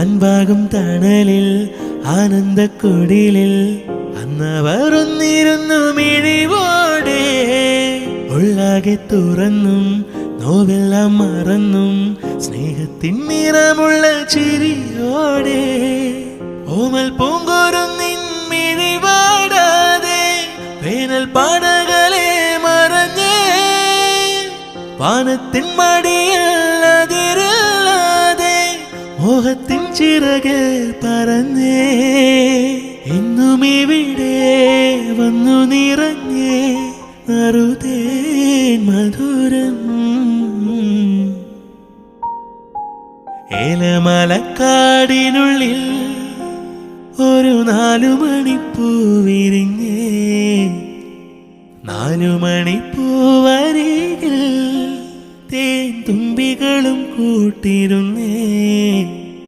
അൻപാകും തണലിൽ ആനന്ദക്കുടിലിൽ അന്നവർ ഒന്നിരുന്നു മിഴിവോടെ ഉള്ളാകെ തുറന്നും നോവെല്ലാം മറന്നും സ്നേഹത്തിൻ നിറമുള്ള ചിരിയോടെ ഓമൽ പൂങ്കുരുന്നിൻ മിഴിവാടാതെ വേനൽ പാടകളെ മറഞ്ഞേ വാനത്തിൻ മടിയല്ലാതിരല്ലാതെ മോഹത്തിൻ ചിറകിൽ പറന്നേ എന്നും ഇവിടെ വന്നു നിറഞ്ഞേ നറുതേൻ മധുരം ഏലമലക്കാടിനുള്ളിൽ ഒരു 4 മണിപ്പൂ വിരിഞ്ഞേ 4 മണിപ്പൂവരികിൽ തേൻ തുമ്പികളും കൂട്ടിരുന്നേ